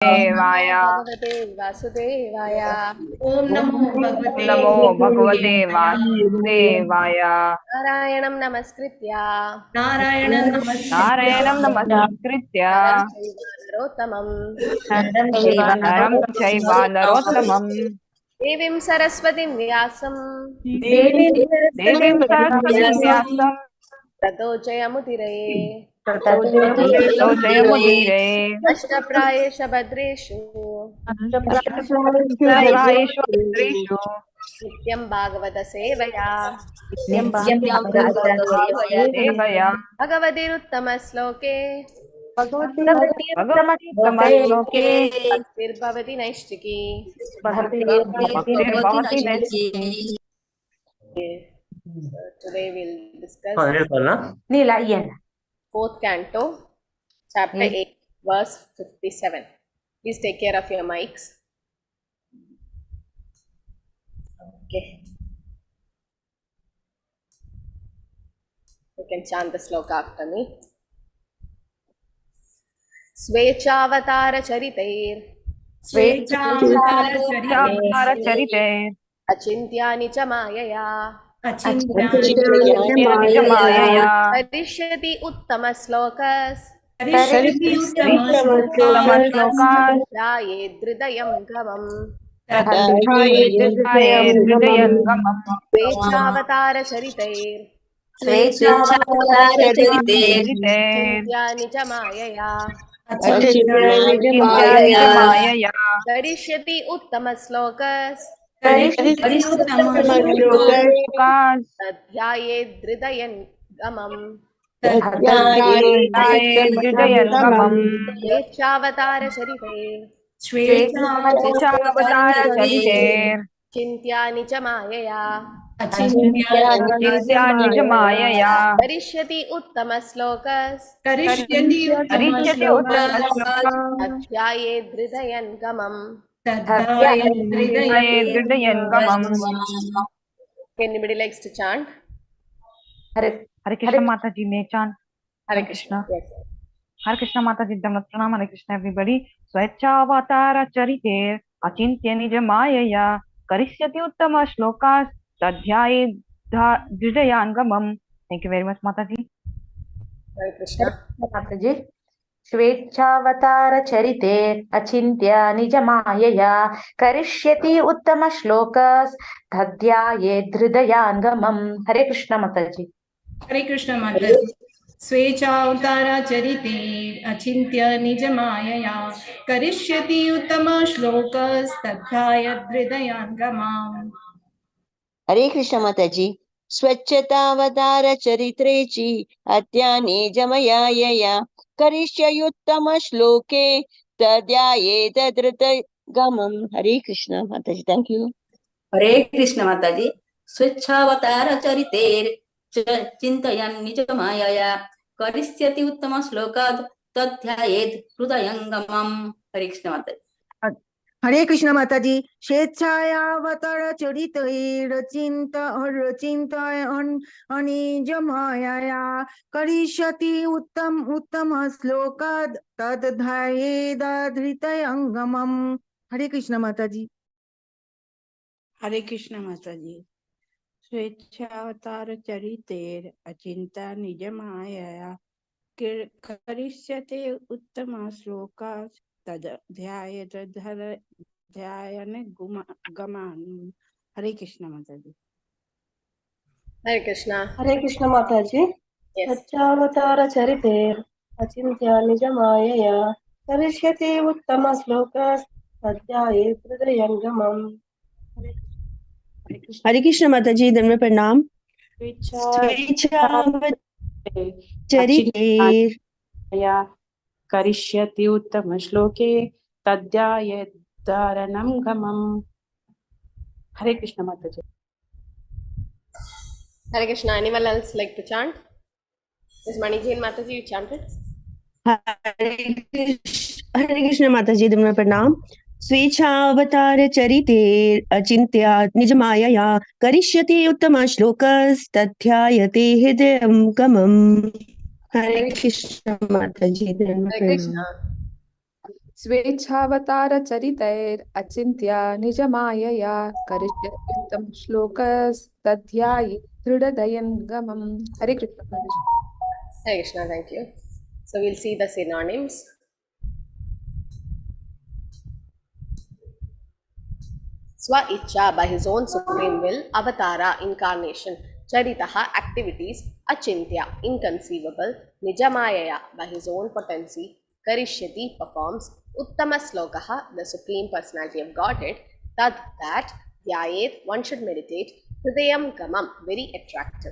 देवाय भगवते वासुदेवाय ओम नमो भगवते नमो भगवते वासुदेवाय नारायणं नमस्कृत्य नारायणं नारायणं नमस्कृत्य नरं चैव नरोत्तमं देवीं सरस्वतीं व्यासं देवीं सरस्वतीं व्यासं ततो जयमुदीरये जयमुदीरये अष्टप्रायेष भद्रेषु अष्टप्रायेषु भद्रेषु नित्यं भागवत सेवया Devaaya भगवतीरुत्तमश्लोके भगवतीतमश्लोके भक्तिर्भवति नैष्टिकी भक्तिर्भवति Today we'll discuss fourth canto, chapter 8, verse 57. Please take care of your mics. Okay. You can chant the sloka after me. Svechavatara charitair चरिते achintyani cha mayaya मायया करिष्यति उत्तम श्लोकस श्लोकान् ध्यायेत् हृदयं गमम् हृदयङ्गमम् स्वेच्छावतार चरितैर् चिन्त्यानि च मायया मायया करिष्यति उत्तम श्लोकस श्लोकान् ध्यायेत् हृदयं गमम् हृदयङ्गमम् स्वेच्छावतार चरितैर् चरिते चिन्त्यानि च मायया चिन्त्यानि च मायया करिष्यति उत्तम श्लोकस करिष्यति ध्यायेत् हृदयं गमम् हृदयङ्गमम् Anybody likes to chant? हरे कृष्ण माता जी ने चांद हरे कृष्ण Yes. हरे कृष्ण माता जी दम प्रणाम हरे कृष्ण एवरीबॉडी स्वेच्छावतार चरिते अचिंत्य निज मायया करिष्यति उत्तम श्लोकास् तध्याये हृदयाङ्गमम् thank you very much Mata ji Hare Krishna. माता जी स्वेच्छावतार चरिते अचिन्त्य निज मायया करिष्यति उत्तम श्लोकस् तध्यायेत् हृदयाङ्गमम् हरे कृष्ण माता जी हरे कृष्ण माता जी स्वेच्छावतारा चरिते अचिन्त्य निज मायया करिष्यति उत्तम श्लोकस्तथायद्हृदयाङ्गमाम् हरे कृष्ण माताजी स्वच्छतावतार चरित्रेची अत्याने जमयायया करिष्ययुत्तम श्लोके तद्यायेत धृत गमम। हरे कृष्ण माताजी, थैंक यू। हरे कृष्ण माताजी स्वेच्छावतार चरितेर चिन्तयन् निज मायया करिष्यति उत्तम श्लोकात् तध्यायेत् हृदयङ्गमम्। हरे कृष्ण माताजी हरे कृष्ण माता जी स्वेच्छायावतार चरितैरचिन्तयन् निज मायया करिष्यति उत्तम श्लोकात् तद्ध्यायेत् हृदयङ्गमम्। हरे कृष्ण माता जी हरे कृष्ण माता जी स्वेच्छावतार चरितेर अचिंता निज मायया करिष्यते उत्तम श्लोका तद्ध्यायेत् ध्यायन् गमान्। हरे कृष्ण माता जी Hare Krishna. हरे कृष्ण माता जी Yes. सच्चावतार चरिते अचिन्त्य निज मायया करिष्यति उत्तम श्लोक अध्यायेत् हृदयङ्गमम्। हरे कृष्ण माता जी धर्म प्रणाम स्वेच्छावतारचरितेर् करिष्यति उत्तम श्लोके तद्ध्यायेद्धारणं गमम्। हरे कृष्ण माता ji Hare Krishna. Anyone else like to chant? Is Maniji and Mataji you chanted? हरे कृष्ण माता जी धर्म प्रणाम स्वेच्छावतार चरितेर् अचिन्त्य निज मायया करिष्यति उत्तम श्लोकस्तथ्यायते हृदयङ्गमम्। हरे कृष्ण माता जी धर्म Hare प्रणाम Krishna. स्वेच्छावतारचरितैर् अचिन्त्य निजमायया करिष्यत्युत्तम श्लोकस्तध्यायि दृढदयङ्गमम्. Hare Krishna. Hare Krishna, thank you. So we'll see the synonyms. Swa Icha, by his own supreme will. Avatara, incarnation. Charitaha, activities. Achintya, inconceivable. Nijamayaya, by his own potency. Karishyati, performs. Uttama Slokaha, the supreme personality of Godhead. Tad, that. Dhyayet, one should meditate. Hridayam Gamam, very attractive.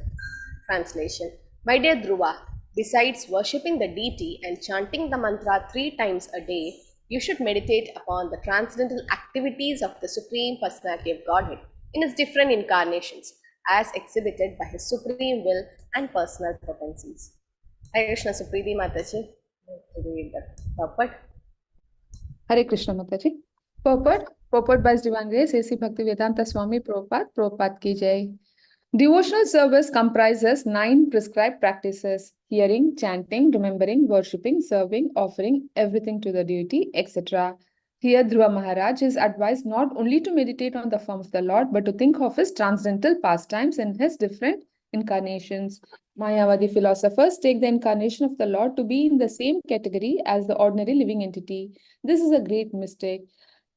Translation. My dear Dhruva, besides worshipping the deity and chanting the mantra 3 times a day, you should meditate upon the transcendental activities of the Supreme Personality of Godhead in its different incarnations, as exhibited by his supreme will and personal potencies. Hare Krishna, Supriti Mataji. To read the purport. Hare Krishna Mataji. Purport by His Divine Grace A.C. Bhaktivedanta Swami Prabhupada ki jai. Devotional service comprises 9 prescribed practices: hearing, chanting, remembering, worshipping, serving, offering everything to the deity, etc. Here, Dhruva Maharaj is advised not only to meditate on the form of the Lord, but to think of his transcendental pastimes in his different incarnations. Mayavadi philosophers take the incarnation of the Lord to be in the same category as the ordinary living entity. This is a great mistake.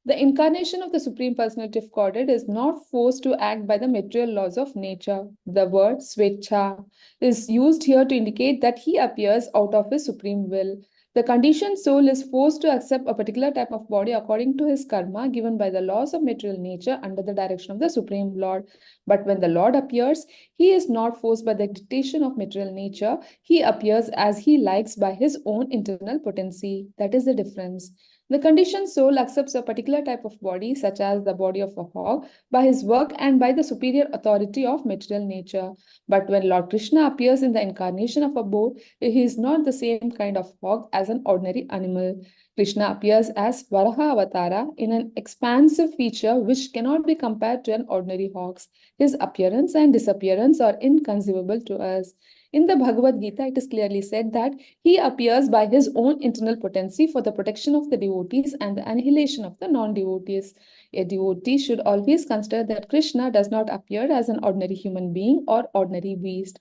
The incarnation of the Supreme Personality of Godhead is not forced to act by the material laws of nature. The word Svecha is used here to indicate that he appears out of his supreme will. The conditioned soul is forced to accept a particular type of body according to his karma given by the laws of material nature under the direction of the Supreme Lord. But when the Lord appears, he is not forced by the dictation of material nature. He appears as he likes by his own internal potency. That is the difference. The conditioned soul accepts a particular type of body, such as the body of a hog, by his work and by the superior authority of material nature. But when Lord Krishna appears in the incarnation of a bull, he is not the same kind of hog as an ordinary animal. Krishna appears as Varaha Avatara in an expansive feature which cannot be compared to an ordinary hog's. His appearance and disappearance are inconceivable to us. In the Bhagavad Gita, it is clearly said that he appears by his own internal potency for the protection of the devotees and the annihilation of the non-devotees. A devotee should always consider that Krishna does not appear as an ordinary human being or ordinary beast.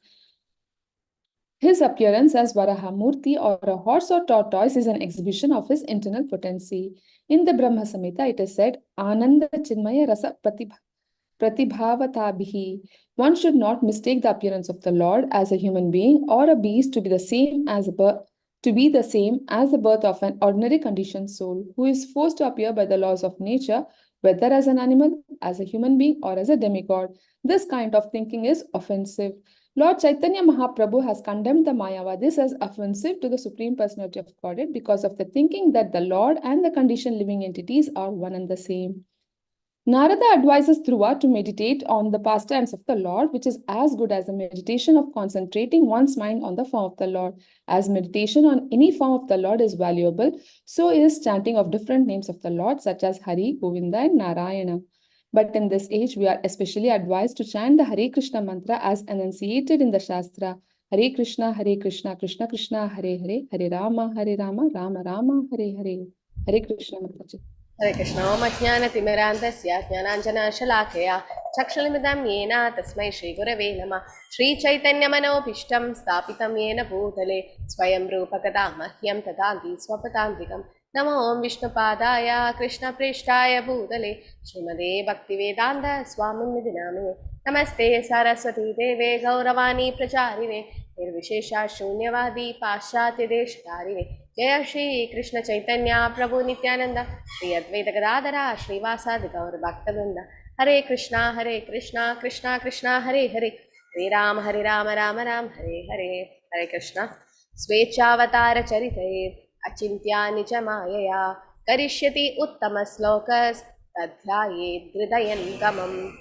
His appearance as Varahamurti or a horse or tortoise is an exhibition of his internal potency. In the Brahma Samhita, it is said, Ananda Chinmaya Rasa Pratibhavatabihi. One should not mistake the appearance of the Lord as a human being or a beast to be the same as the birth of an ordinary conditioned soul who is forced to appear by the laws of nature, whether as an animal, as a human being, or as a demigod. This kind of thinking is offensive. Lord Chaitanya Mahaprabhu has condemned the Mayavadis as offensive to the Supreme Personality of Godhead because of the thinking that the Lord and the conditioned living entities are one and the same. Narada advises Dhruva to meditate on the pastimes of the Lord, which is as good as a meditation of concentrating one's mind on the form of the Lord. As meditation on any form of the Lord is valuable, so is chanting of different names of the Lord, such as Hari, Govinda, and Narayana. But in this age, we are especially advised to chant the Hare Krishna mantra as enunciated in the Shastra. Hare Krishna, Krishna Krishna, Hare Hare, Hare Rama, Rama Rama, Hare Hare. Hare Krishna Mataji. Hare Krishna. Om Ajnanatimirandasya Jnananjanashalakaya Chakshulimitam Yena Tasmai Shri Gurave Namah Shri Chaitanya Manobhishtam Stapitam Yena Bhutale Swayam Rupakada Mahyam Tadanti Swapatantikam Namo Om Vishnupadaya Krishna Prishtaya Bhutale Srimade Bhaktivedanta Swamin Nidinamine Namaste Saraswati Deve Gauravani Pracharine Nirvishesha Shunyavadi Paschatya Deshatarine Jaya Shri Krishna Chaitanya Prabhu Nityananda Shri Advaita Gadadhara Srivasadi Gaur Bhaktivinoda Hare Krishna Krishna Krishna Hare Hare Hare Rama Rama Rama Hare Hare Hare Krishna Svechavatara Charite Achintya Nijamayaya Karishyati Uttama Slokas Tadhyaye Dridayan Gamam.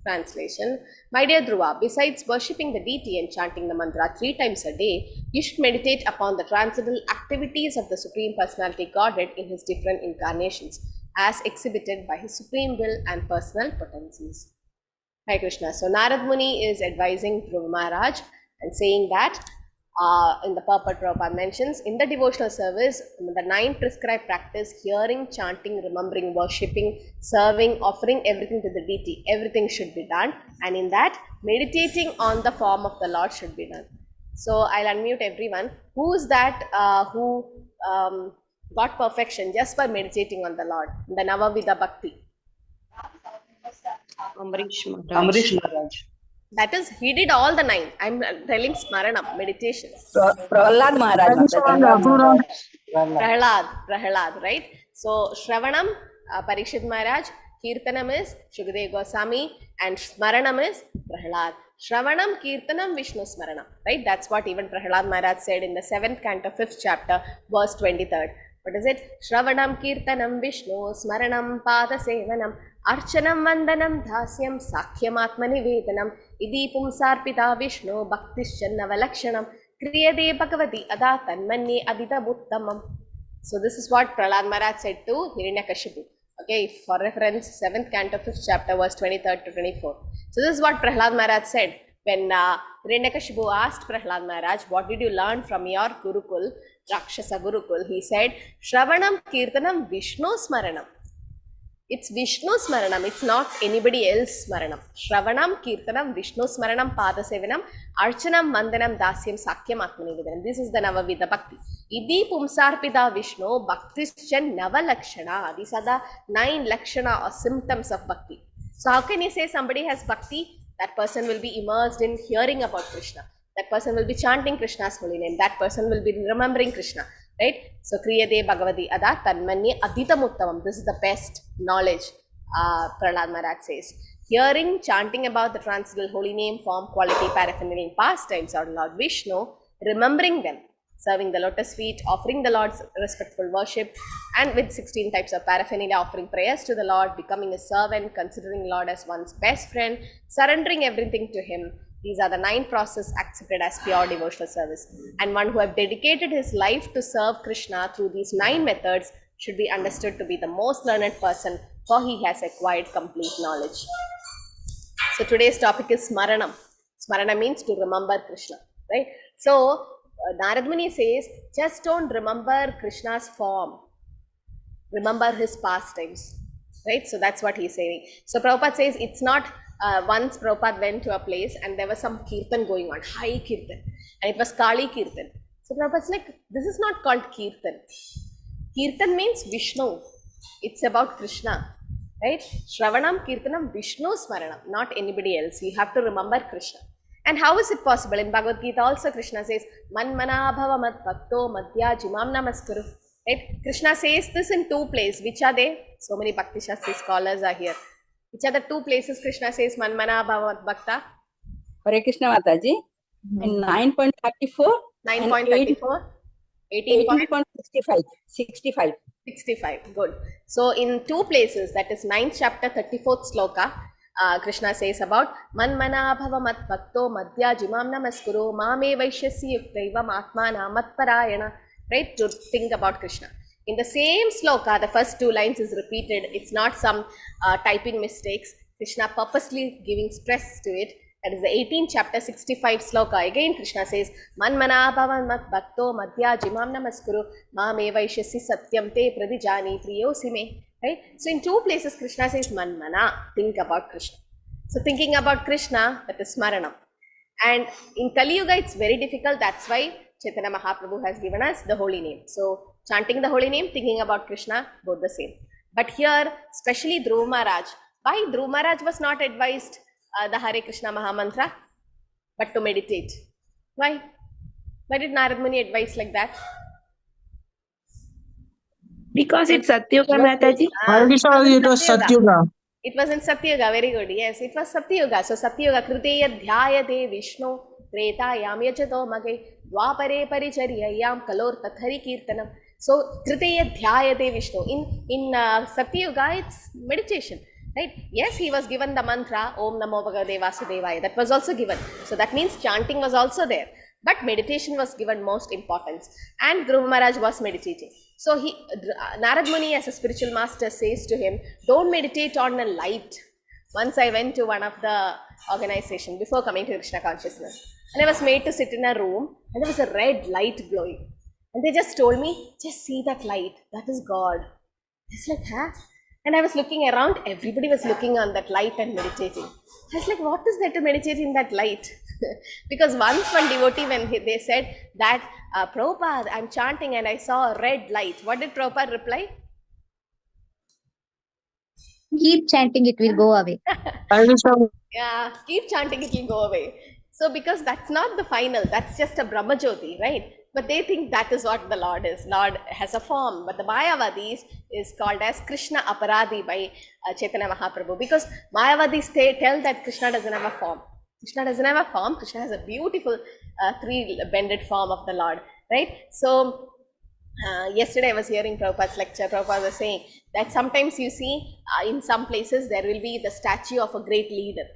Translation. My dear Dhruva, besides worshipping the deity and chanting the mantra 3 times a day, you should meditate upon the transcendental activities of the Supreme Personality Godhead in his different incarnations, as exhibited by his supreme will and personal potencies. Hare Krishna. So Narad Muni is advising Dhruva Maharaj and saying that In the purport, Prabhupada mentions in the devotional service, the 9 prescribed practice: hearing, chanting, remembering, worshipping, serving, offering everything to the deity. Everything should be done, and in that, meditating on the form of the Lord should be done. So I'll unmute everyone. Who's that who got perfection just by meditating on the Lord? The Navavida Bhakti. Amrish Maharaj. That is, he did all the 9. I'm telling Smaranam, meditation. Prahlad Maharaj. Prahlad, right? So Shravanam, Parikshit Maharaj, Kirtanam is Shukadev Goswami, and Smaranam is Prahlad. Shravanam, Kirtanam, Vishnu Smaranam, right? That's what even Prahlad Maharaj said in the 7th canto, 5th chapter, verse 23rd. What is it? Shravanam, Kirtanam, Vishnu Smaranam, Pada Sevanam, Archanam, Vandanam, Dhasyam, Sakhyam, Atmanivedanam, Idi Pumsarpita Vishnu, Bhaktishanavalakshanam, Kriyade Bhagavati Ada Tanmanye Adita Buttamam. So this is what Prahlad Maharaj said to Hiranyakashipu. Okay, for reference, 7th canto, 5th chapter, verse 23rd to 24. So this is what Prahlad Maharaj said when Hiranyakashipu asked Prahlad Maharaj, what did you learn from your Gurukul, Rakshasa Gurukul? He said, Shravanam, Kirtanam, Vishnu Smaranam. It's Vishnu Smaranam, it's not anybody else Smaranam. Shravanam, Kirtanam, Vishnu Smaranam, Pada Sevanam, Archanam, Mandanam, Dasyam, Sakyam, Atmanivedanam. This is the Navavida Bhakti. Idi Pumsarpida Vishnu, Bhaktishan Navalakshana. These are the 9 Lakshana or symptoms of Bhakti. So how can you say somebody has Bhakti? That person will be immersed in hearing about Krishna. That person will be chanting Krishna's holy name. That person will be remembering Krishna. Right? So, Kriyade Bhagavati Ada Tanmanye Adhitamuttamam. This is the best knowledge, Prahlad Maharaj says. Hearing, chanting about the transcendental holy name, form, quality, paraphernalia, pastimes of Lord Vishnu, remembering them, serving the lotus feet, offering the Lord's respectful worship, and with 16 types of paraphernalia, offering prayers to the Lord, becoming a servant, considering Lord as one's best friend, surrendering everything to Him. These are the 9 processes accepted as pure devotional service. And one who have dedicated his life to serve Krishna through these 9 methods should be understood to be the most learned person, for he has acquired complete knowledge. So today's topic is Smaranam. Smarana means to remember Krishna, right? So Narad Muni says, just don't remember Krishna's form. Remember his pastimes, right? So that's what he's saying. So Prabhupada says it's not once Prabhupada went to a place and there was some kirtan going on, high kirtan, and it was Kali kirtan. So Prabhupada's like, this is not called kirtan. Kirtan means Vishnu. It's about Krishna, right? Shravanam, Kirtanam, Vishnu Smaranam, not anybody else. You have to remember Krishna. And how is it possible? In Bhagavad Gita also Krishna says, Manmana bhava mat bhakto madhya jimam namaskuru. Right? Krishna says this in 2 places. Which are they? So many Bhakti Shastri scholars are here. Which are the 2 places Krishna says Manmana bhava mat bhakta? Hare Krishna Mataji. In 9.34 9.34, 18.65. 65. Good. So in 2 places, that is 9th chapter 34th sloka, Krishna says about Manmana bhava mat bhakto madhya jimam namaskuru mame vaishyasi yuktaiva atmana matparayana. Right? To think about Krishna. In the same sloka, the first 2 lines is repeated. It's not some typing mistakes. Krishna purposely giving stress to it. That is the 18th chapter 65 sloka. Again Krishna says, Manmana bhava mat bhakto madhya jimam namaskuru mame vaishyasi satyam te pradijani priyosi me. Right? So in 2 places Krishna says Manmana, think about Krishna. So thinking about Krishna, that is Smaranam. And in Kali Yuga it's very difficult. That's why Chaitanya Mahaprabhu has given us the holy name. So chanting the holy name, thinking about Krishna, both the same. But here, especially Dhruva Maharaj, why Dhruva Maharaj was not advised the Hare Krishna Maha Mantra, but to meditate? Why? Why did Narad Muni advise like that? Because it's Satyuga, Mataji. It was Satyuga. It was in Satyuga, very good. Yes, it was Satyuga. So Satyuga, Kriteya Dhyayate Vishnu, Tretayam Yachato Mage, Dwapare Paricharyayam Kalor Tathari Kirtanam. So Kriteya Dhyayate Vishnu. In Satyuga, it's meditation. Right? Yes, he was given the mantra Om Namo Bhagavate Vasudevaya. That was also given. So that means chanting was also there. But meditation was given most importance. And Dhruva Maharaj was meditating. So Narad Muni as a spiritual master says to him, don't meditate on a light. Once I went to one of the organization before coming to Krishna consciousness, and I was made to sit in a room, and there was a red light glowing. And they just told me, just see that light, that is God. It's like, huh? And I was looking around, everybody was looking on that light and meditating. I was like, what is there to meditate in that light? Because once one devotee, they said that, Prabhupada, I'm chanting and I saw a red light. What did Prabhupada reply? Keep chanting, it will go away. Yeah, keep chanting, it will go away. So because that's not the final, that's just a Brahmajyoti, right? But they think that is what the Lord is. Lord has a form. But the Mayavadis is called as Krishna Aparadhi by Chaitanya Mahaprabhu. Because Mayavadis tell that Krishna doesn't have a form. Krishna doesn't have a form. Krishna has a beautiful three-bended form of the Lord, right? So yesterday I was hearing Prabhupada's lecture. Prabhupada was saying that sometimes you see in some places there will be the statue of a great leader.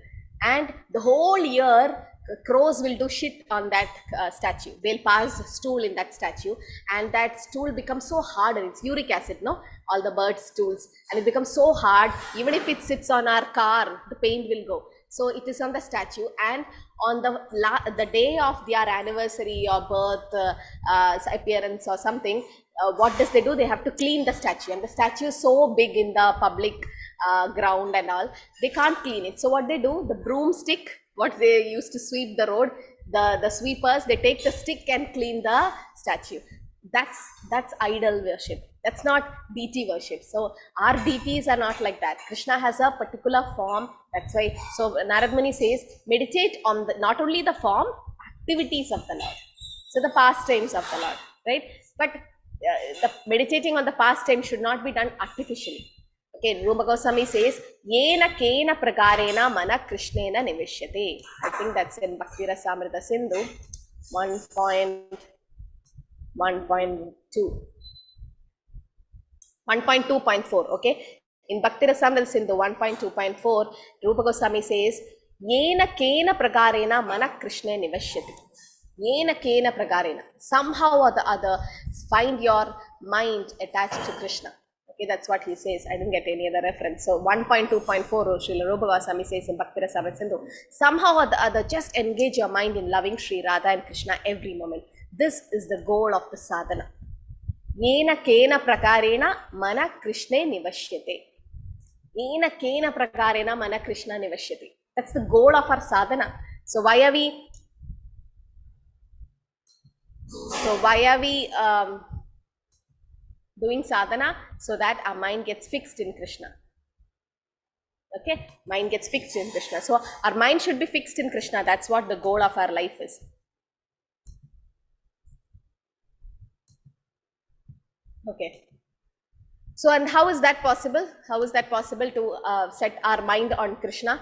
And the whole year, crows will do shit on that statue. They'll pass stool in that statue, and that stool becomes so hard, and it's uric acid, no? All the bird stools, and it becomes so hard, even if it sits on our car, the paint will go. So it is on the statue, and on the day of their anniversary or birth appearance or something, what does they do? They have to clean the statue, and the statue is so big in the public ground and all, they can't clean it. So what they do, the broomstick, what they used to sweep the road, the sweepers, they take the stick and clean the statue. That's idol worship. That's not deity worship. So our deities are not like that. Krishna has a particular form. That's why. So Narad Muni says, meditate on not only the form, activities of the Lord. So the pastimes of the Lord, right? But the meditating on the pastime should not be done artificially. Okay, Rupa Goswami says, Yena kena prakarena mana krishnena nivishyate. I think that's in Bhakti Rasamrita Sindhu 1.2.4. Okay, in Bhakti Rasamrita Sindhu 1.2.4, Rupa Goswami says, Yena kena prakarena mana krishnena nivishyate. Yena kena prakarena. Somehow or the other, find your mind attached to Krishna. Okay, that's what he says. I didn't get any other reference. So 1.2.4, Srila Rupa Goswami says in Bhakti Rasamrita Sindhu, somehow or the other, just engage your mind in loving Sri Radha and Krishna every moment. This is the goal of the sadhana. Yena kena prakarena mana Krishna nivashyate. Yena kena prakarena mana Krishna nivashyate. That's the goal of our sadhana. So why are we doing sadhana? So that our mind gets fixed in Krishna. Okay, mind gets fixed in Krishna. So our mind should be fixed in Krishna. That's what the goal of our life is. Okay. So, and how is that possible? How is that possible to set our mind on Krishna?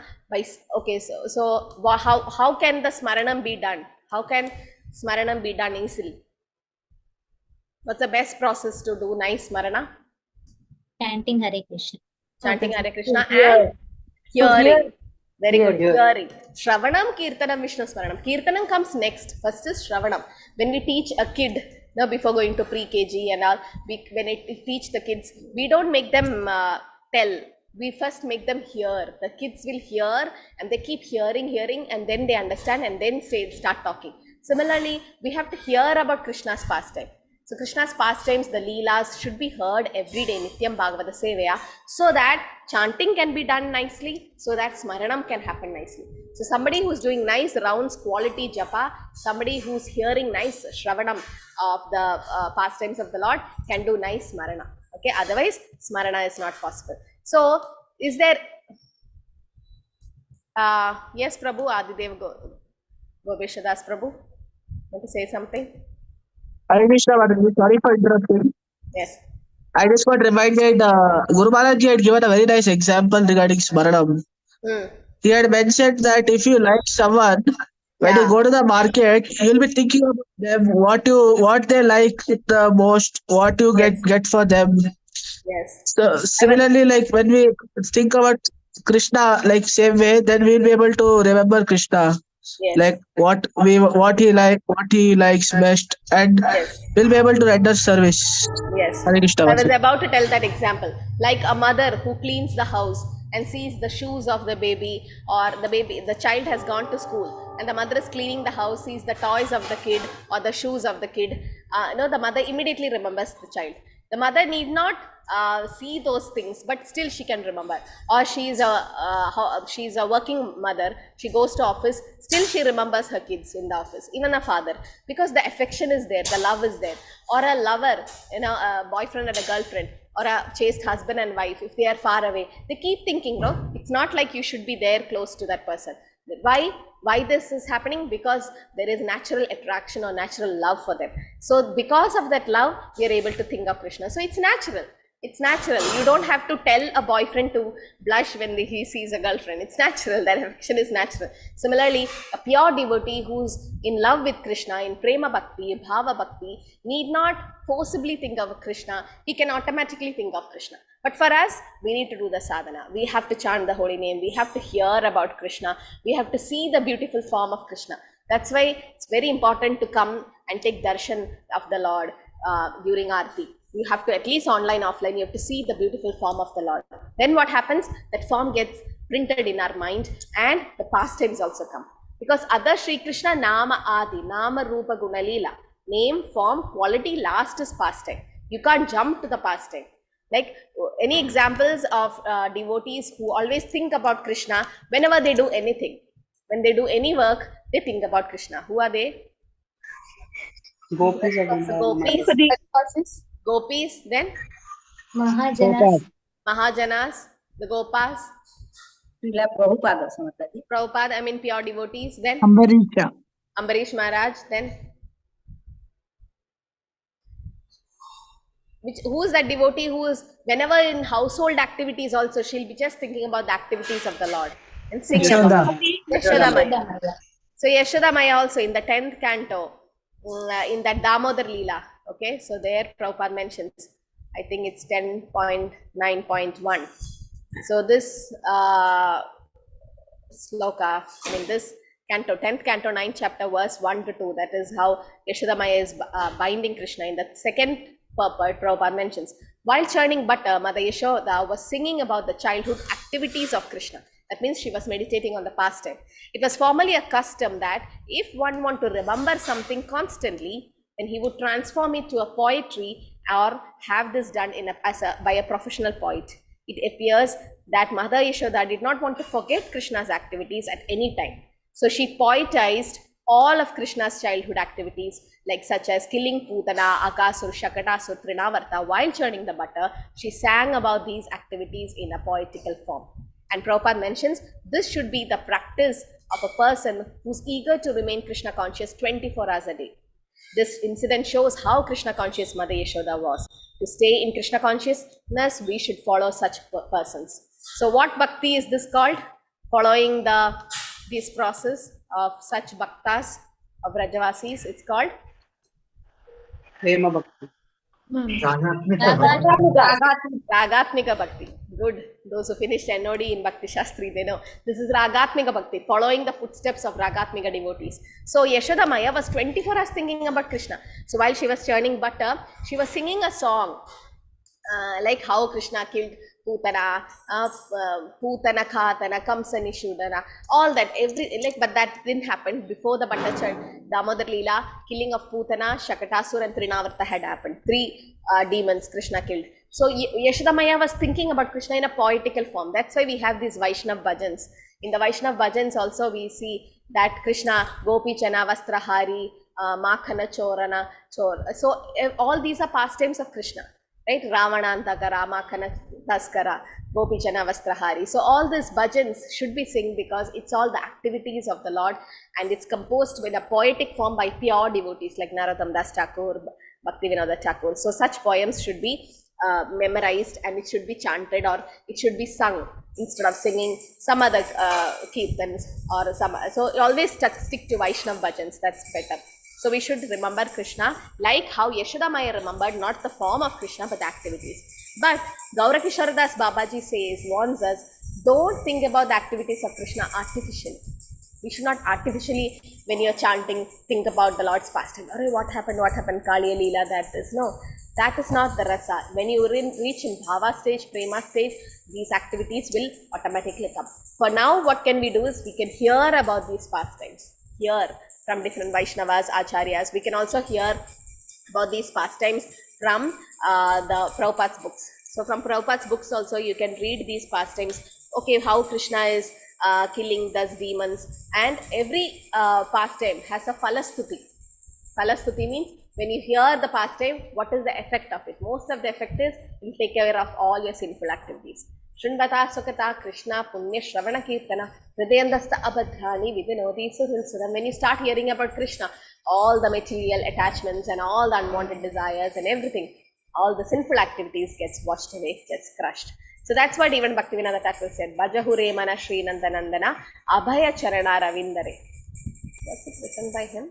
Okay, so how can the smaranam be done? How can smaranam be done easily? What's the best process to do nice smarana? Chanting Hare Krishna. Chanting Hare Krishna and hearing. Very good. Hearing. Shravanam, Kirtanam, Vishnu Smaranam. Kirtanam comes next. First is Shravanam. When we teach a kid, now before going to pre-KG and all, when we teach the kids, we don't make them tell. We first make them hear. The kids will hear and they keep hearing and then they understand and then start talking. Similarly, we have to hear about Krishna's pastime. So Krishna's pastimes, the Leelas, should be heard every day, Nityam Bhagavata Sevaya, so that chanting can be done nicely, so that smaranam can happen nicely. So somebody who's doing nice rounds, quality japa, somebody who's hearing nice shravanam of the pastimes of the Lord can do nice smarana. Okay, otherwise smarana is not possible. So is there, yes Prabhu, Adidev Gopeshadas Prabhu, want to say something? Hare Krishna, sorry for interrupting. Yes. I just got reminded, Guru Maharaj had given a very nice example regarding Smaranam. He had mentioned that if you like someone, when you go to the market, you'll be thinking about them, what they like the most, what you get for them. Yes. So similarly, like when we think about Krishna, like same way, then we'll be able to remember Krishna. Yes. Like what he likes best, and we'll be able to render service. Yes. Hare Krishna. I was about to tell that example. Like a mother who cleans the house. and sees the shoes of the baby, or the child has gone to school and the mother is cleaning the house, sees the toys of the kid or the shoes of the kid, the mother immediately remembers the child. The mother need not see those things, but still she can remember. Or she's a working mother, she goes to office, still she remembers her kids in the office, even a father, because the affection is there, the love is there. Or a lover, a boyfriend and a girlfriend, or a chaste husband and wife, if they are far away, they keep thinking, no, it's not like you should be there close to that person. Why this is happening? Because there is natural attraction or natural love for them. So because of that love, we are able to think of Krishna. So it's natural. It's natural. You don't have to tell a boyfriend to blush when he sees a girlfriend. It's natural. That affection is natural. Similarly, a pure devotee who's in love with Krishna, in prema bhakti, bhava bhakti, need not forcibly think of Krishna. He can automatically think of Krishna. But for us, we need to do the sadhana. We have to chant the holy name. We have to hear about Krishna. We have to see the beautiful form of Krishna. That's why it's very important to come and take darshan of the Lord during Aarti. You have to, at least online, offline, you have to see the beautiful form of the Lord. Then what happens? That form gets printed in our mind and the pastimes also come. Because other Sri Krishna Nama Adi, Nama Rupa Guna Leela, name, form, quality, last is pastime. You can't jump to the pastime. Like any examples of devotees who always think about Krishna whenever they do anything. When they do any work, they think about Krishna. Who are they? Gopis. Gopis, then? Mahajanas, the Gopas. Prabhupada, I mean pure devotees, then? Ambarish Maharaj, then? Who is that devotee who is, whenever in household activities also, she'll be just thinking about the activities of the Lord and singing. Yashoda Maya. So Yashoda Maya also in the 10th canto, in that Damodar Leela. Okay, so there Prabhupada mentions, I think it's 10.9.1. So this sloka, I mean this canto, 10th canto, 9th chapter, verse 1 to 2, that is how Yashoda Maya is binding Krishna. In the second purport, Prabhupada mentions, while churning butter, Mother Yashoda was singing about the childhood activities of Krishna. That means she was meditating on the pastime. It was formerly a custom that if one want to remember something constantly, then he would transform it to a poetry or have this done by a professional poet. It appears that Mother Yashoda did not want to forget Krishna's activities at any time. So she poetized all of Krishna's childhood activities, like such as killing Putana, Akasur, Shakatasur, Trinavarta. While churning the butter, she sang about these activities in a poetical form. And Prabhupada mentions this should be the practice of a person who's eager to remain Krishna conscious 24 hours a day. This incident shows how Krishna conscious Mother Yashoda was. To stay in Krishna consciousness, we should follow such persons. So what bhakti is this called? Following this process of such bhaktas, of Rajavasis, it's called? Prema Bhakti. Ragatmika Bhakti. Good. Those who finished NOD in Bhakti Shastri, they know. This is Ragatmika Bhakti, following the footsteps of Ragatmika devotees. So Yashoda Maya was 24 hours thinking about Krishna. So while she was churning butter, she was singing a song, like how Krishna killed Putana, Putana Khatana, Kamsa Nishudana, all that, but that didn't happen before the butter churn. Damodar Leela, killing of Putana, Shakatasur and Trinavarta had happened. 3 demons Krishna killed. So Yashoda Maya was thinking about Krishna in a poetical form. That's why we have these Vaishnav bhajans. In the Vaishnav bhajans also we see that Krishna, Gopi Chana, Vastrahari, Makhana Chorana, Chor. So all these are pastimes of Krishna. Right? Ravanantakara, Makhana Taskara, Gopi Chana Vastrahari. So all these bhajans should be sung because it's all the activities of the Lord and it's composed with a poetic form by pure devotees like Narottam Das Thakur, Bhaktivinoda Thakur. So such poems should be memorized and it should be chanted or it should be sung instead of singing some other kirtans or some. So always stick to Vaishnav bhajans, that's better. So we should remember Krishna like how Yashoda Maya remembered not the form of Krishna but the activities. But Gaurakishore Das Babaji warns us, don't think about the activities of Krishna artificially. We should not artificially, when you're chanting, think about the Lord's pastime. What happened, Kaliya Leela, that is. No. That is not the rasa. When you reach in bhava stage, prema stage, these activities will automatically come. For now, what can we do is we can hear about these pastimes, hear from different Vaishnavas, Acharyas. We can also hear about these pastimes from the Prabhupada's books. So from Prabhupada's books also you can read these pastimes. Okay, how Krishna is killing those demons, and every pastime has a falastuti. Falastuti means when you hear the pastime, what is the effect of it? Most of the effect is it will take care of all your sinful activities. Shrindata Sukata Krishna Punya Shravana Kirtana Hridayandasta Abhadrani Vidinodi Suram. When you start hearing about Krishna, all the material attachments and all the unwanted desires and everything, all the sinful activities gets washed away, gets crushed. So that's what even Bhaktivinoda Thakur said, Bajahure Mana Shri Nandanandana Abhaya Charana Ravindare. Was it written by him?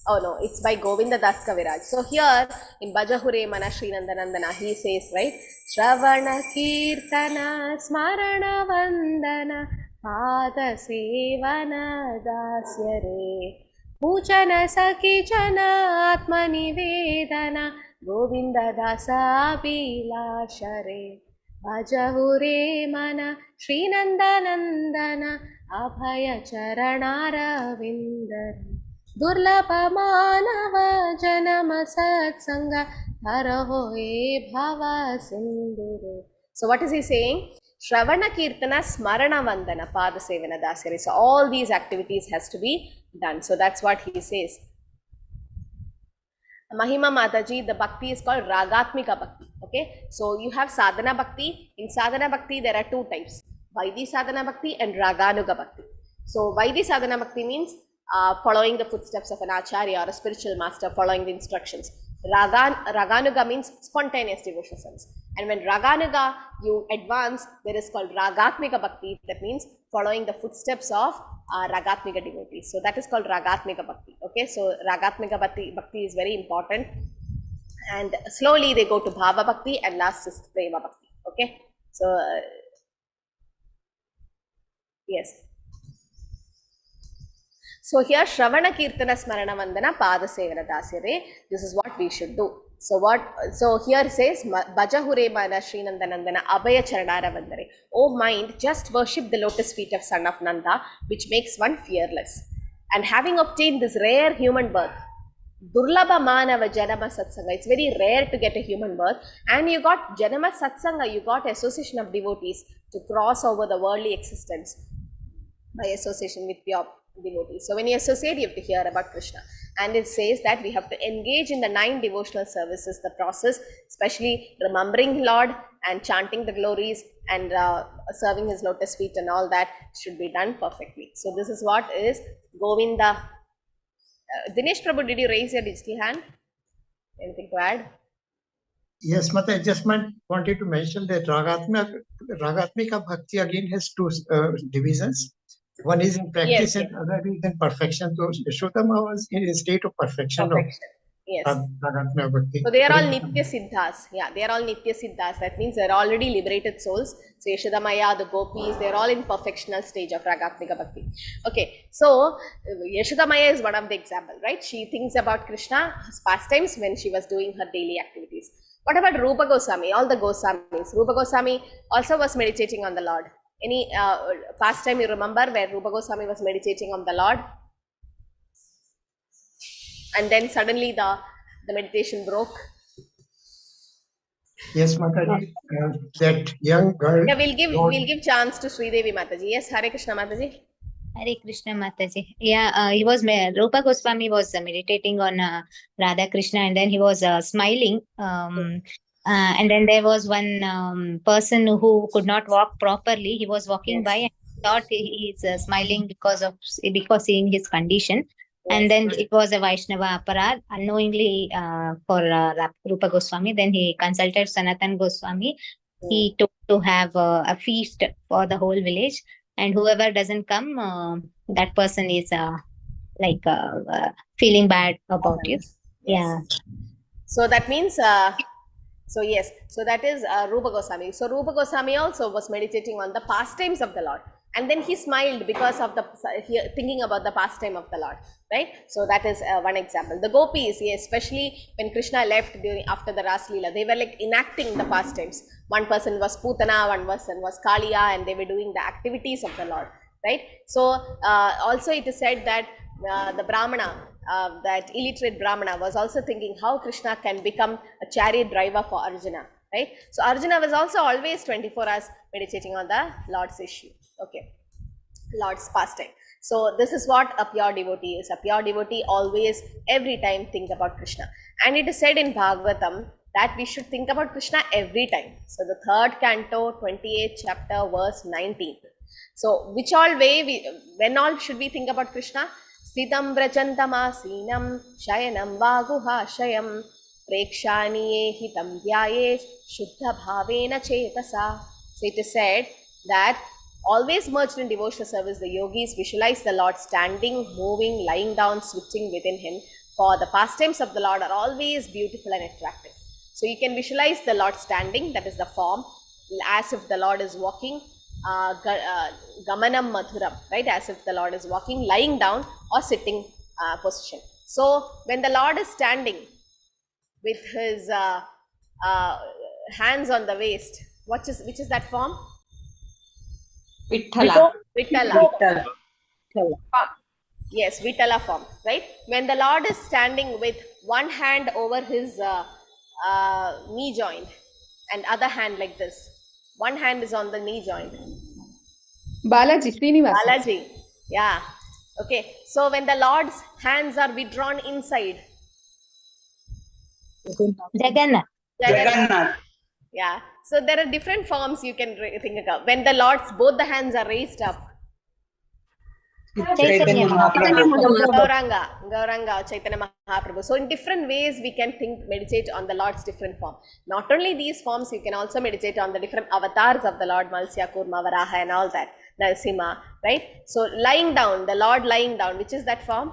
Oh no, it's by Govinda Das Kaviraj. So here in Bajahure Mana Shri Nandanandana, he says, right, Shravana Kirtana Smarana Vandana Pada Sevana Dasyare Pujana Sakijana Atmani Vedana Govinda Dasa Bilashare Bajahure Mana Shri Nandanandana Abhaya Charana Ravindare Durlabha Manava Janama Satsanga Haraho E Bhava Sindhure. So what is he saying? Shravana Kirtana Smarana Vandana Pada Sevana Dasyare. So all these activities has to be done. So that's what he says. Mahima Mataji, the bhakti is called Ragatmika Bhakti. Okay, so you have Sadhana Bhakti. In Sadhana Bhakti there are two types, Vaidhi Sadhana Bhakti and Raganuga Bhakti. So Vaidhi Sadhana Bhakti means following the footsteps of an acharya or a spiritual master, following the instructions. Raganuga means spontaneous devotional service. And when Raganuga you advance, there is called Ragatmika Bhakti. That means following the footsteps of Ragatmika devotees. So that is called Ragatmika Bhakti. Okay, so Ragatmika Bhakti is very important. And slowly they go to Bhava Bhakti and last is Prema Bhakti. Okay, so yes. So here Shravana Kirtana Smarana Vandana Pada Sevana Dasyare. This is what we should do. So here it says Bajahure Mana Shri Nandanandana Abhaya Charanara Vandare. O mind, just worship the lotus feet of son of Nanda, which makes one fearless. And having obtained this rare human birth, Durlabha Manava Janama Satsanga, it's very rare to get a human birth, and you got Janama Satsanga, you got association of devotees to cross over the worldly existence by association with pure devotees. So when you associate, you have to hear about Krishna. And it says that we have to engage in the 9 devotional services, the process, especially remembering Lord and chanting the glories and serving his lotus feet and all that should be done perfectly. So this is what is Govinda. Dinesh Prabhu, did you raise your digital hand? Anything to add? Yes, Mata, I just wanted to mention that Ragatmika Bhakti again has two divisions. One is in practice and other is in perfection. So Yashodhama was in a state of perfection. Yes. Ragatmika Bhakti. So they are all Nitya Siddhas. Yeah, they are all Nitya Siddhas. That means they are already liberated souls. So Yashodhamaya, the gopis, they are all in perfectional stage of Ragatmika Bhakti. Okay, so Yashodhamaya is one of the example, right? She thinks about Krishna's pastimes when she was doing her daily activities. What about Rupa Goswami? All the Goswamis. Rupa Goswami also was meditating on the Lord. Any pastime you remember where Rupa Goswami was meditating on the Lord? And then suddenly the meditation broke. Yes, Mataji, that young girl. Yeah, we'll give chance to Sridevi Mataji. Yes, Hare Krishna Mataji. Hare Krishna Mataji. Yeah, Rupa Goswami was meditating on Radha Krishna, and then he was smiling. And then there was one person who could not walk properly. He was walking by and thought he is smiling because seeing his condition. And then it was a Vaishnava aparad unknowingly for Rupa Goswami. Then he consulted Sanatan Goswami. He took to have a feast for the whole village, and whoever doesn't come, that person is feeling bad about you. Yeah. So that means so yes, so that is Rupa Goswami. So Rupa Goswami also was meditating on the pastimes of the Lord. And then he smiled because of thinking about the pastime of the Lord, right? So that is one example. The gopis, especially when Krishna left after the Ras Leela, they were like enacting the pastimes. One person was Putana, one person was Kaliya, and they were doing the activities of the Lord, right? So also it is said that the Brahmana, that illiterate Brahmana, was also thinking how Krishna can become a chariot driver for Arjuna, right? So Arjuna was also always 24 hours meditating on the Lord's issue. Okay, Lord's pastime. So this is what a pure devotee is. A pure devotee always, every time, think about Krishna. And it is said in Bhagavatam that we should think about Krishna every time. So the 3rd canto, 28th chapter, verse 19. So which all way, when all should we think about Krishna? Sthidam vrajantamasinam shayanam vaguhashayam prekshaniye hitam dhyaye shuddha bhavena chetasa. So it is said that always merged in devotional service, the yogis visualize the Lord standing, moving, lying down, switching within him. For the pastimes of the Lord are always beautiful and attractive. So you can visualize the Lord standing, that is the form, as if the Lord is walking, gamanam madhuram, right? As if the Lord is walking, lying down or sitting position. So when the Lord is standing with his hands on the waist, which is that form? Vithala. Vitala. Yes, Vitala form, right? When the Lord is standing with one hand over his knee joint and other hand like this. One hand is on the knee joint. Balaji, Srinivasa. Balaji, yeah. Okay, so when the Lord's hands are withdrawn inside. Jagannath. Jagannath. Yeah. So there are different forms you can think of. When the Lord's both the hands are raised up. Chaitanya Mahaprabhu. Gauranga, Chaitanya Mahaprabhu. So in different ways we can meditate on the Lord's different form. Not only these forms, you can also meditate on the different avatars of the Lord, Malsya, Kurma, Varaha and all that. Narasimha, right? So lying down, the Lord lying down, which is that form?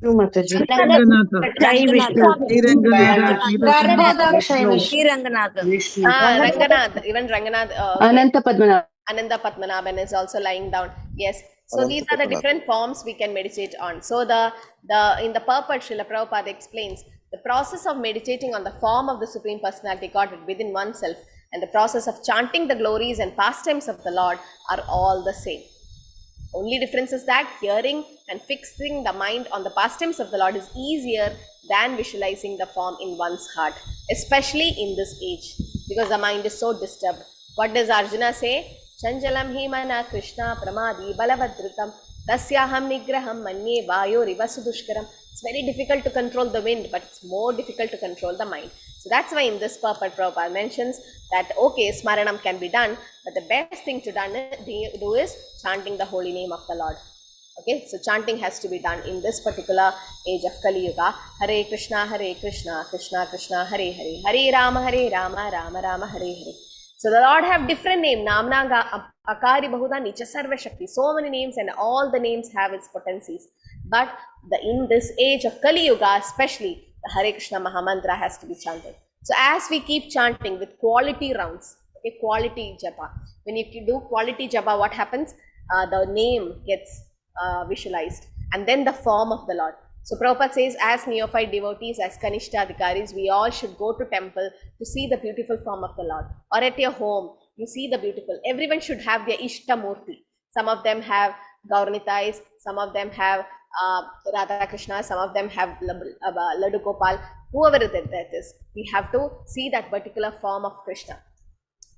Ranganath, even Ranganath. Ananta Padmanabhan. Ananta Padmanabhan is also lying down. Yes. So these are the different forms we can meditate on. So in the purport, Srila Prabhupada explains the process of meditating on the form of the Supreme Personality Godhead within oneself and the process of chanting the glories and pastimes of the Lord are all the same. Only difference is that hearing and fixing the mind on the pastimes of the Lord is easier than visualizing the form in one's heart, especially in this age, because the mind is so disturbed. What does Arjuna say? Chanjalam hi mana Krishna pramadi balavadritam tasyaham nigraham manye vayo rivasudushkaram. It's very difficult to control the wind, but it's more difficult to control the mind. So that's why in this purport, Prabhupada mentions that, okay, Smaranam can be done, but the best thing to do is chanting the holy name of the Lord. Okay, so chanting has to be done in this particular age of Kali Yuga. Hare Krishna, Krishna Krishna, Hare Hare, Hare Rama, Rama Rama, Hare Hare. So the Lord have different name, Namna Akari Bahuda Nicha Sarva Shakti. So many names and all the names have its potencies. But in this age of Kali Yuga, especially, the Hare Krishna Mahamantra has to be chanted. So as we keep chanting with quality rounds, okay, quality japa. When you do quality japa, what happens? The name gets visualized and then the form of the Lord. So Prabhupada says, as neophyte devotees, as Kanishta Adhikaris, we all should go to temple to see the beautiful form of the Lord. Or at your home, you see the beautiful. Everyone should have their Ishta Murti. Some of them have Gauranitais, some of them have Radha Krishna, some of them have Ladu Gopal, whoever that is. We have to see that particular form of Krishna.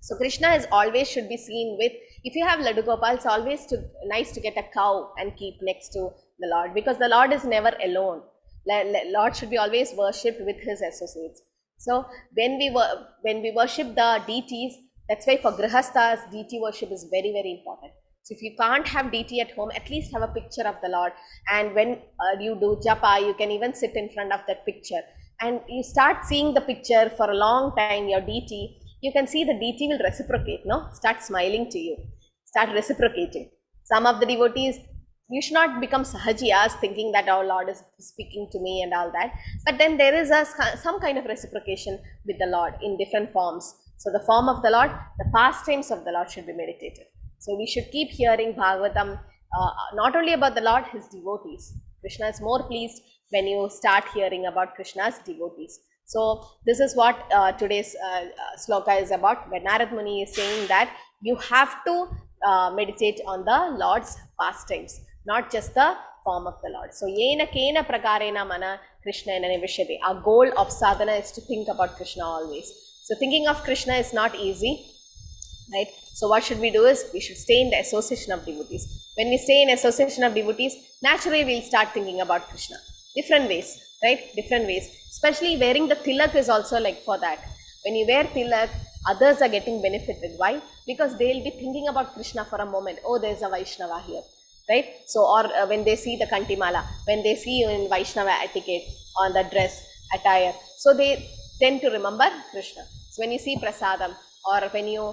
So Krishna is always should be seen with, if you have Ladu Gopal, it's always nice to get a cow and keep next to the Lord, because the Lord is never alone. Lord should be always worshipped with his associates. So when we worship the deities, that's why for Grihasthas, deity worship is very, very important. So if you can't have deity at home, at least have a picture of the Lord. And when you do japa, you can even sit in front of that picture. And you start seeing the picture for a long time, your deity, you can see the deity will reciprocate, no? Start smiling to you, start reciprocating. Some of the devotees, you should not become sahajiyas thinking that our Lord is speaking to me and all that. But then there is some kind of reciprocation with the Lord in different forms. So the form of the Lord, the pastimes of the Lord should be meditated. So we should keep hearing Bhagavatam, not only about the Lord, his devotees. Krishna is more pleased when you start hearing about Krishna's devotees. So this is what today's sloka is about. When Narad Muni is saying that you have to meditate on the Lord's pastimes, not just the form of the Lord. So yena kena prakarena mana Krishna nivishati. Our goal of sadhana is to think about Krishna always. So thinking of Krishna is not easy, right? So what should we do is, we should stay in the association of devotees. When we stay in association of devotees, naturally we'll start thinking about Krishna. Different ways, right? Different ways. Especially wearing the tilak is also like for that. When you wear tilak, others are getting benefited. Why? Because they'll be thinking about Krishna for a moment. Oh, there's a Vaishnava here, right? So, or when they see the Kantimala, when they see you in Vaishnava etiquette, on the dress, attire, so they tend to remember Krishna. So when you see prasadam, or when you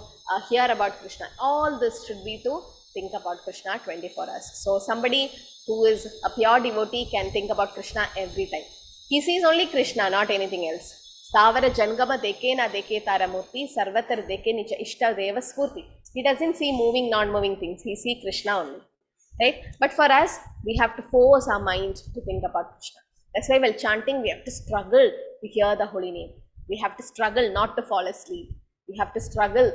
hear about Krishna, all this should be to think about Krishna 24 hours. So somebody who is a pure devotee can think about Krishna every time. He sees only Krishna, not anything else. Stavara jangama deke na deke taramurti, sarvatar deke nicha ishta deva spurti. He doesn't see moving, non-moving things. He sees Krishna only, right? But for us, we have to force our mind to think about Krishna. That's why while chanting, we have to struggle to hear the holy name. We have to struggle not to fall asleep. We have to struggle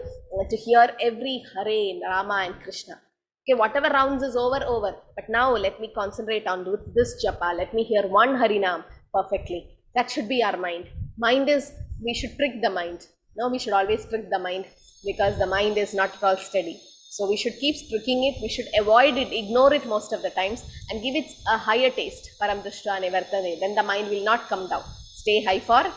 to hear every Hare in Rama and Krishna. Okay, whatever rounds is over. But now let me concentrate on this japa. Let me hear one Harinam perfectly. That should be our mind. Mind is, we should trick the mind. No, we should always trick the mind, because the mind is not at all steady. So we should keep tricking it. We should avoid it, ignore it most of the times, and give it a higher taste. Param drishta nivartane. Then the mind will not come down. Stay high forever.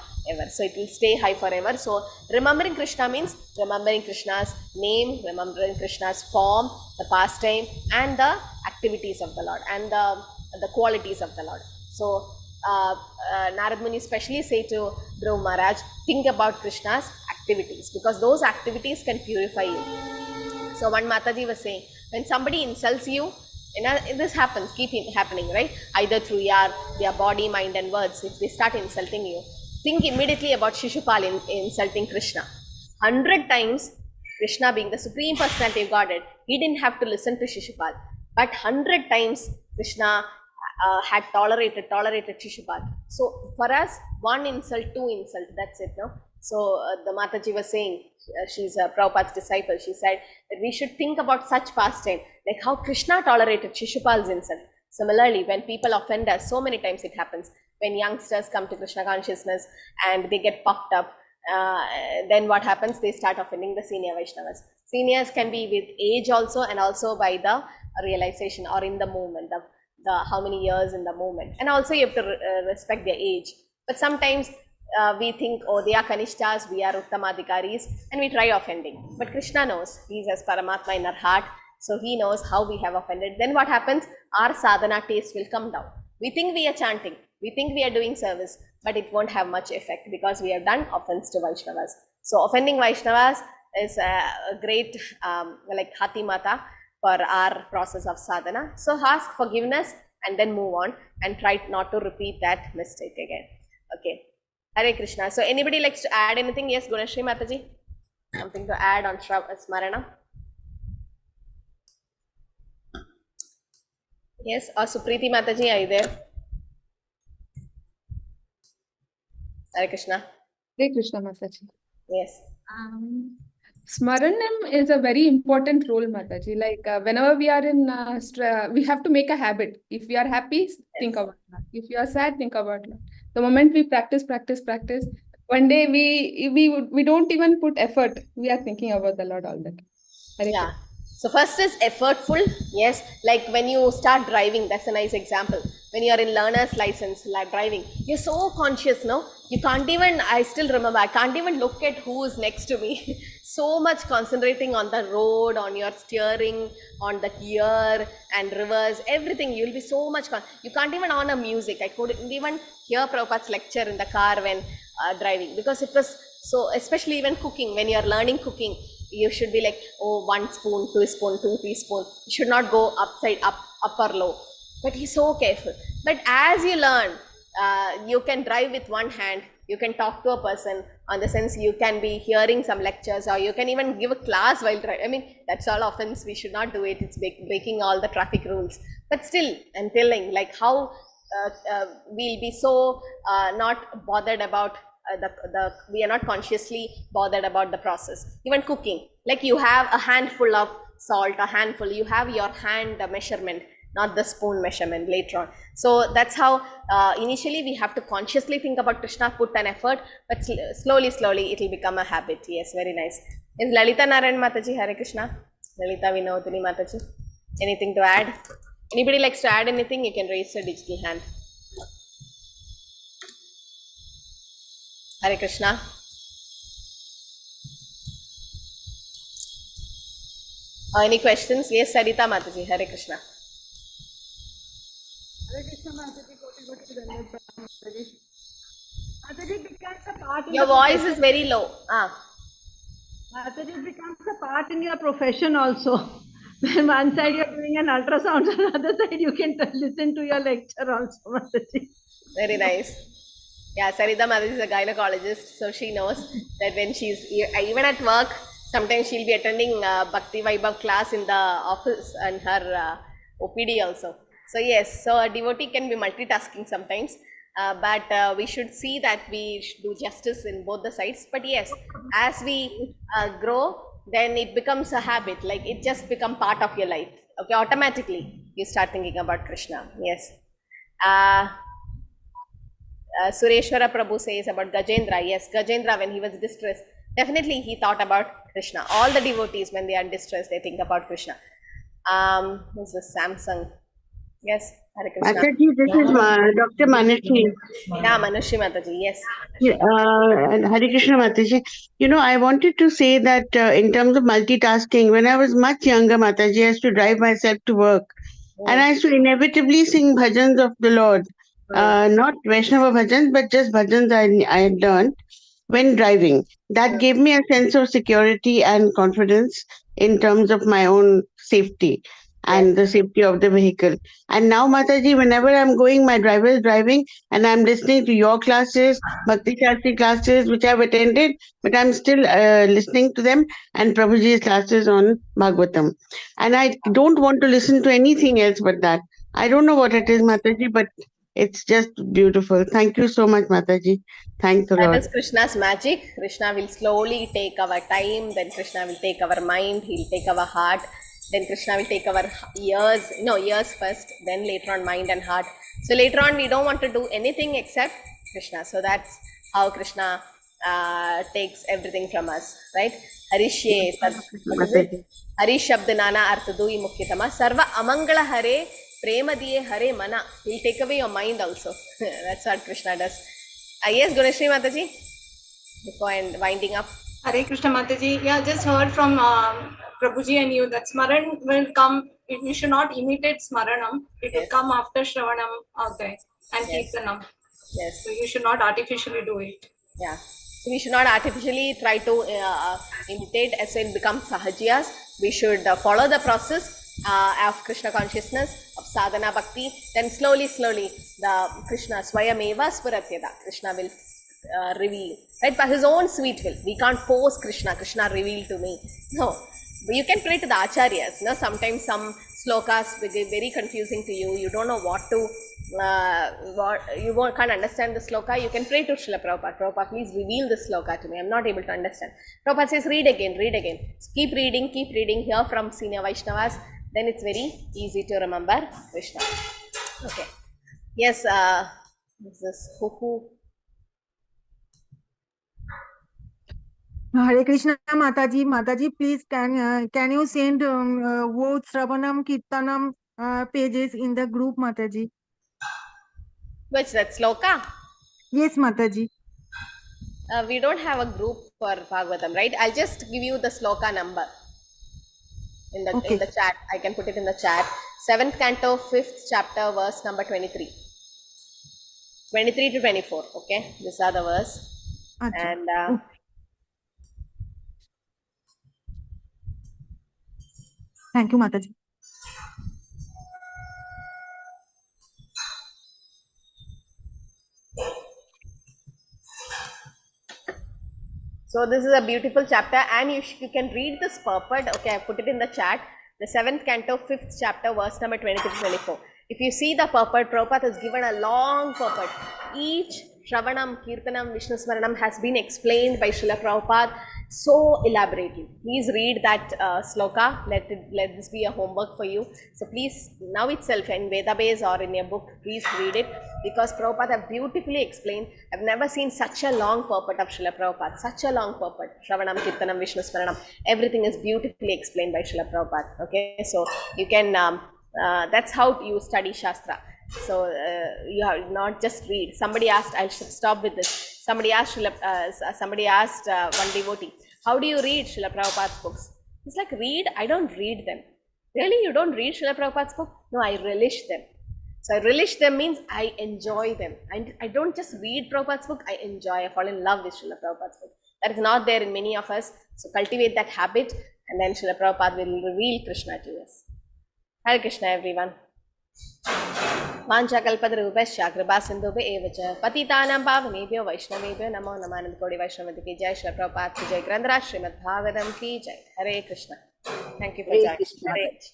So it will stay high forever. So remembering Krishna means remembering Krishna's name, remembering Krishna's form, the pastime, and the activities of the Lord, and the qualities of the Lord. So Narad Muni especially say to Dhruv Maharaj, think about Krishna's activities, because those activities can purify you. So one Mataji was saying, when somebody insults you, this happens, keep happening, right? Either through their body, mind and words. If they start insulting you, think immediately about Shishupal insulting Krishna. 100 times, Krishna being the Supreme Personality of Godhead, he didn't have to listen to Shishupal. But 100 times, Krishna had tolerated Shishupal. So for us, one insult, two insult, that's it, no? So the Mataji was saying, she's Prabhupada's disciple, she said that we should think about such pastime, like how Krishna tolerated Shishupal's insult. Similarly, when people offend us, so many times it happens. When youngsters come to Krishna consciousness and they get puffed up, then what happens? They start offending the senior Vaishnavas. Seniors can be with age also, and also by the realization or in the movement, the how many years in the movement. And also you have to respect their age. But sometimes we think, oh, they are Kanishtas, we are Uttamadhikaris, and we try offending. But Krishna knows, he is as Paramatma in our heart, so he knows how we have offended. Then what happens? Our sadhana taste will come down. We think we are chanting, we think we are doing service, but it won't have much effect, because we have done offense to Vaishnavas. So offending Vaishnavas is a great like Hatimata for our process of sadhana. So ask forgiveness and then move on, and try not to repeat that mistake again. Okay. Hare Krishna. So anybody likes to add anything? Yes, Gunashri Mataji. Something to add on Smarana? Yes, or Supriti Mataji, are you there? Hare Krishna. Hare Krishna Mataji. Yes. Smaranam is a very important role, Mataji. Like whenever we are in, we have to make a habit. If we are happy, think about Lord. If you are sad, think about Lord. The moment we practice, one day we don't even put effort. We are thinking about the Lord all the time. Yeah. So first is effortful. Yes, like when you start driving, that's a nice example. When you are in learner's license, like driving, you're so conscious, no? You can't even, I still remember, I can't even look at who is next to me. So much concentrating on the road, on your steering, on the gear and reverse, everything. You'll be so much, you can't even on a music. I couldn't even hear Prabhupada's lecture in the car when driving, because it was so, especially even cooking, when you're learning cooking, you should be like, oh, 1 spoon, 2 spoon, 2 teaspoon. You should not go upside up or low. But he's so careful. But as you learn, you can drive with one hand, You can talk to a person, on the sense you can be hearing some lectures, or you can even give a class while driving. I mean, that's all offense. We should not do it. It's breaking all the traffic rules. But still, I'm telling, like, how we'll be so not bothered about we are not consciously bothered about the process. Even cooking, like, you have a handful of salt, you have your hand measurement, not the spoon measurement later on. So that's how initially we have to consciously think about Krishna, put an effort, but slowly it will become a habit. Yes, very nice. Is Lalita Narayan Mataji, Hare Krishna. Lalita Vinodini Mataji. Anything to add? Anybody likes to add anything? You can raise your digital hand. Hare Krishna. Any questions? Yes, Sarita Mataji. Hare Krishna. Hare Krishna Mataji, Koti Mataji. Mataji becomes a part. Your voice is very low. Mataji becomes a part in your profession also. When one side you're doing an ultrasound, on the other side you can listen to your lecture also, Mataji. Very nice. Yeah, Sarita Mataji is a gynecologist, so she knows that when she's even at work, sometimes she'll be attending Bhakti Vaibhav class in the office and her OPD also. So yes, so a devotee can be multitasking sometimes, but we should see that we should do justice in both the sides. But yes, as we grow, then it becomes a habit, like it just becomes part of your life. Okay, automatically you start thinking about Krishna. Yes. Sureshwara Prabhu says about Gajendra. Yes, Gajendra, when he was distressed, definitely he thought about Krishna. All the devotees, when they are distressed, they think about Krishna. Who's this? Samsung. Yes, Hare Krishna. Mataji, this is Dr. Manushi. Yeah, Manushi Mataji, yes. Hare Krishna Mataji. You know, I wanted to say that in terms of multitasking, when I was much younger, Mataji, I used to drive myself to work. And I used to inevitably sing bhajans of the Lord. Not Vaishnava bhajans, but just bhajans I had learned when driving. That gave me a sense of security and confidence in terms of my own safety and the safety of the vehicle. And now, Mataji, whenever I'm going, my driver is driving and I'm listening to your classes, Bhakti Shastri classes, which I've attended, but I'm still listening to them, and Prabhuji's classes on Bhagavatam. And I don't want to listen to anything else but that. I don't know what it is, Mataji, but it's just beautiful. Thank you so much, Mataji. Thanks a lot. That is Krishna's magic. Krishna will slowly take our time, then Krishna will take our mind, he'll take our heart, then Krishna will take our ears first, then later on mind and heart. So later on we don't want to do anything except Krishna. So that's how Krishna takes everything from us, right? Harishye, Hari Shabd Nana Artha Dui Mukhitama, Sarva Amangala Hare, Prema Diye Hare Mana. He'll take away your mind also. That's what Krishna does. Yes, Gunashri Mataji, before winding up. Hare Krishna Mataji. Yeah, just heard from Prabhuji and you that Smaran will come. You should not imitate Smaranam. It will come after Shravanam out there and Kirtanam. Yes. So you should not artificially do it. Yeah. So we should not artificially try to imitate as it becomes sahajiyas. We should follow the process of Krishna consciousness, of sadhana bhakti. Then slowly, the Krishna swayameva spuratyada. Krishna will reveal, right? By his own sweet will. We can't force Krishna. Krishna reveal to me. No. You can pray to the acharyas. You know, sometimes some slokas will be very confusing to you. You don't know what to, can't understand the sloka. You can pray to Srila Prabhupada. Prabhupada, please reveal the sloka to me. I'm not able to understand. Prabhupada says, read again. Keep reading, hear from senior Vaishnavas. Then it's very easy to remember Krishna. Okay. Yes, this is who? Hare Krishna Mataji. Mataji, please can you send both Shravanam, Kirtanam pages in the group, Mataji? Which, that sloka? Yes, Mataji. We don't have a group for Bhagavatam, right? I'll just give you the sloka number in the chat. I can put it in the chat. 7th canto, 5th chapter, verse number 23. 23 to 24, okay? These are the verse. And thank you, Mataji. So this is a beautiful chapter, and you can read this purport. Okay, I put it in the chat. The 7th canto, 5th chapter, verse number 23-24. If you see the purport, Prabhupada has given a long purport. Each Shravanam, Kirtanam, Vishnu Smaranam has been explained by Srila Prabhupada so elaborately. Please read that sloka. Let this be a homework for you. So please, now itself in Vedabase or in your book, please read it, because Prabhupada have beautifully explained. I've never seen such a long purport of Srila Prabhupada. Such a long purport. Shravanam, Kirtanam, Vishnu Smaranam. Everything is beautifully explained by Srila Prabhupada. Okay, so you can, that's how you study Shastra. So you have not just read. Somebody asked, I should stop with this. Somebody asked one devotee, how do you read Srila Prabhupada's books? He's like, read? I don't read them. Really? You don't read Srila Prabhupada's book? No, I relish them. So I relish them means I enjoy them. I don't just read Prabhupada's book, I enjoy, I fall in love with Srila Prabhupada's book. That is not there in many of us. So cultivate that habit, and then Srila Prabhupada will reveal Krishna to us. Hare Krishna, everyone. वाञ्छाकल्पतरुभ्यश्च कृपासिन्धुभ्य एव च पतितानां पावनेभ्यो वैष्णवेभ्यो नमो नमः। अनंत कोटि वैष्णव की जय। श्री प्रभुपाद की जय। ग्रंथराज श्रीमद् भागवतम की जय। Hare Krishna. Thank you for joining.